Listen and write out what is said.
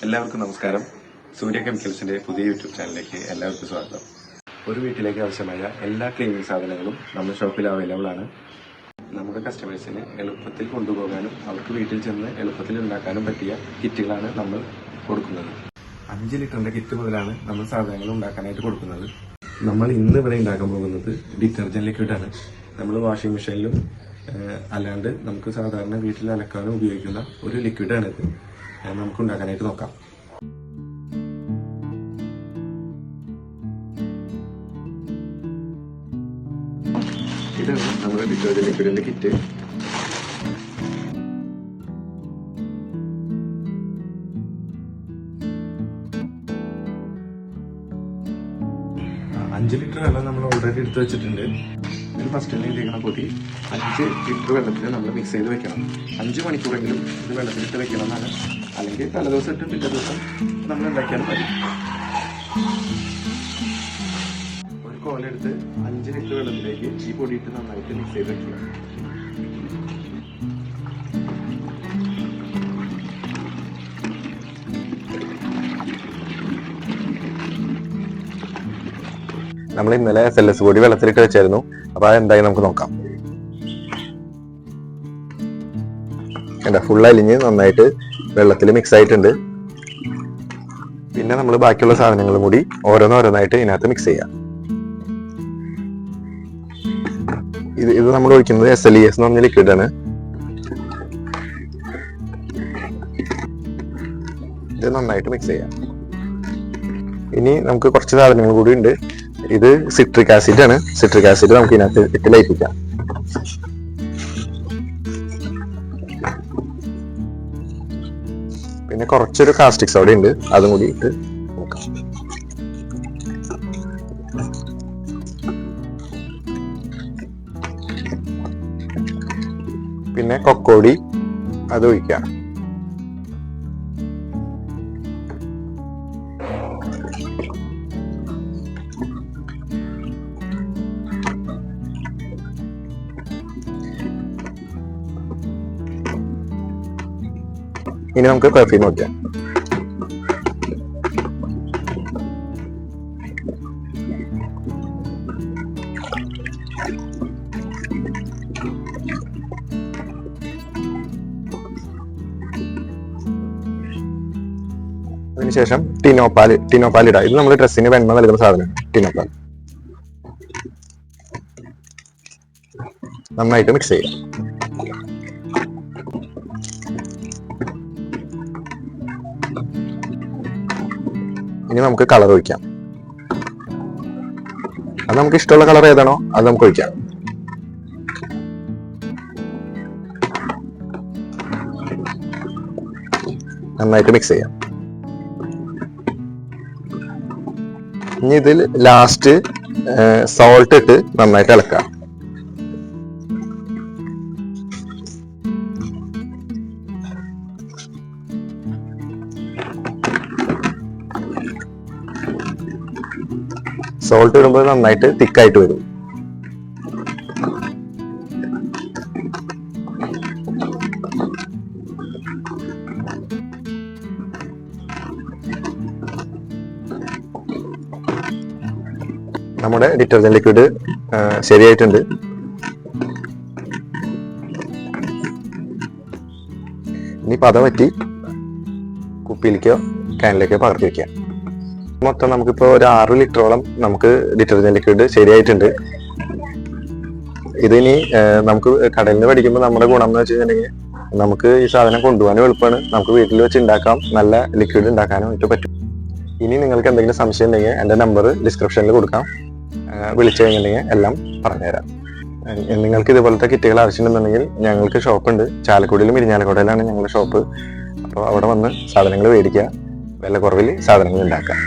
എല്ലാവർക്കും നമസ്കാരം. സൂര്യ കെമിക്കൽസിന്റെ പുതിയ യൂട്യൂബ് ചാനലിലേക്ക് എല്ലാവർക്കും സ്വാഗതം. ഒരു വീട്ടിലേക്ക് ആവശ്യമായ എല്ലാ ക്ലീനിങ് സാധനങ്ങളും നമ്മുടെ ഷോപ്പിൽ അവൈലബിൾ ആണ്. നമ്മുടെ കസ്റ്റമേഴ്സിന് എളുപ്പത്തിൽ കൊണ്ടുപോകാനും അവർക്ക് വീട്ടിൽ ചെന്ന് എളുപ്പത്തിൽ ഉണ്ടാക്കാനും പറ്റിയ കിറ്റുകളാണ് നമ്മൾ കൊടുക്കുന്നത്. 5 ലിറ്ററിന്റെ കിറ്റ് മുതലാണ് നമ്മൾ സാധനങ്ങൾ ഉണ്ടാക്കാനായിട്ട് കൊടുക്കുന്നത്. നമ്മൾ ഇന്ന് ഇവിടെ ഉണ്ടാക്കാൻ പോകുന്നത് ഡിറ്റർജന്റ് ലിക്വിഡാണ്. നമ്മൾ വാഷിംഗ് മെഷീനിലും അല്ലാണ്ട് നമുക്ക് സാധാരണ വീട്ടിൽ അലക്കാനും ഉപയോഗിക്കുന്ന ഒരു ലിക്വിഡാണിത്. നമുക്ക് ഉണ്ടാക്കാനായിട്ട് നോക്കാം. ഇതാണ് നമ്മുടെ ഡിറ്റർജന്റ് ലിക്വിഡിന്റെ കിറ്റ്. അഞ്ച് ലിറ്റർ വെള്ളം നമ്മൾ ഓൾറെഡി എടുത്ത് വെച്ചിട്ടുണ്ട്. ഇതിൽ ഫസ്റ്റ് തന്നെ ഇരിക്കുന്ന പൊടി 5 ലിറ്റർ വെള്ളത്തിൽ നമ്മൾ മിക്സ് ചെയ്ത് വെക്കണം. 5 മണിക്കൂറെങ്കിലും ഇത് വെള്ളത്തിലിട്ട് വെക്കണം എന്നാണ്. അല്ലെങ്കിൽ തലേദിവസം ഇട്ട് പിറ്റേ ദിവസം നമ്മൾ ഉണ്ടാക്കിയാലും മതി. ഒരു കോലെടുത്ത് 5 ലിറ്റർ വെള്ളത്തിലേക്ക് ഈ പൊടി ഇട്ട് നന്നായിട്ട് മിക്സ് ചെയ്ത് വെക്കണം. നമ്മൾ ഇന്നലെ SLS പൊടി വെള്ളത്തിലിട്ട് വെച്ചായിരുന്നു. അപ്പൊ അതെന്തായി നമുക്ക് നോക്കാം. എന്താ ഫുൾ അലിഞ്ഞ് നന്നായിട്ട് വെള്ളത്തിൽ മിക്സ് ആയിട്ടുണ്ട്. പിന്നെ നമ്മൾ ബാക്കിയുള്ള സാധനങ്ങളും കൂടി ഓരോന്നോരോന്നായിട്ട് ഇതിനകത്ത് മിക്സ് ചെയ്യാം. ഇത് നമ്മൾ ഒഴിക്കുന്നത് SLES എന്ന് പറഞ്ഞ ലിക്വിഡാണ്. ഇത് നന്നായിട്ട് മിക്സ് ചെയ്യാം. ഇനി നമുക്ക് കുറച്ച് സാധനങ്ങൾ കൂടി ഉണ്ട്. ഇത് സിട്രിക് ആസിഡ് ആണ്. സിട്രിക് ആസിഡ് നമുക്ക് ഇതിനകത്ത് ഇട്ട് ലയിപ്പിക്കാം. പിന്നെ കുറച്ചൊരു കാസ്റ്റിക് സോഡ ഉണ്ട്, അതും കൂടി ഇട്ട് നോക്കാം. പിന്നെ കൊക്കോടി അത് ഒഴിക്കാം. ഇനി നമുക്ക് പെർഫ്യൂം നോക്കാം. അതിനുശേഷം ടിനോപാൽ ഇടാം. ഇത് നമ്മൾ ഡ്രസ്സിന് വെണ്മ നൽകുന്ന സാധനമാണ് ടിനോപാൽ. നന്നായിട്ട് മിക്സ് ചെയ്യാം. ഇനി നമുക്ക് കളർ ഒഴിക്കാം. അത് നമുക്ക് ഇഷ്ടമുള്ള കളർ ഏതാണോ അത് നമുക്ക് ഒഴിക്കാം. നന്നായിട്ട് മിക്സ് ചെയ്യാം. ഇനി ഇതിൽ ലാസ്റ്റ് സോൾട്ട് ഇട്ട് നന്നായിട്ട് ഇളക്കാം. സോൾട്ട് ഇടുമ്പോൾ നന്നായിട്ട് തിക്കായിട്ട് വരും. നമ്മുടെ ഡിറ്റർജന്റ് ലിക്വിഡ് ശരിയായിട്ടുണ്ട്. ഇനി പത പറ്റി കുപ്പിയിലേക്കോ ക്യാനിലേക്കോ പകർത്തി വെക്കാം. മൊത്തം നമുക്കിപ്പോ ഒരു 6 ലിറ്ററോളം നമുക്ക് ഡിറ്റർജന്റ് ലിക്വിഡ് ശരിയായിട്ടുണ്ട്. ഇതിനി നമുക്ക് കടയിൽ നിന്ന് മേടിക്കുമ്പോൾ നമ്മുടെ ഗുണം എന്ന് വെച്ച് കഴിഞ്ഞിട്ടുണ്ടെങ്കിൽ നമുക്ക് ഈ സാധനം കൊണ്ടുപോകാനും എളുപ്പമാണ്. നമുക്ക് വീട്ടിൽ വെച്ച് ഉണ്ടാക്കാം. നല്ല ലിക്വിഡ് ഉണ്ടാക്കാനും ആയിട്ട് പറ്റും. ഇനി നിങ്ങൾക്ക് എന്തെങ്കിലും സംശയം ഉണ്ടെങ്കിൽ എൻ്റെ നമ്പർ ഡിസ്ക്രിപ്ഷനിൽ കൊടുക്കാം. വിളിച്ചു കഴിഞ്ഞിട്ടുണ്ടെങ്കിൽ എല്ലാം പറഞ്ഞുതരാം. നിങ്ങൾക്ക് ഇതുപോലത്തെ കിറ്റുകൾ ആവശ്യമുണ്ടെന്നുണ്ടെങ്കിൽ ഞങ്ങൾക്ക് ഷോപ്പുണ്ട്. ചാലക്കുടിയിലും ഇരിഞ്ഞാലക്കുടയിലാണ് ഞങ്ങളുടെ ഷോപ്പ്. അപ്പോൾ അവിടെ വന്ന് സാധനങ്ങൾ മേടിക്കുക. വില കുറവിൽ സാധനങ്ങൾ ഉണ്ടാക്കാം.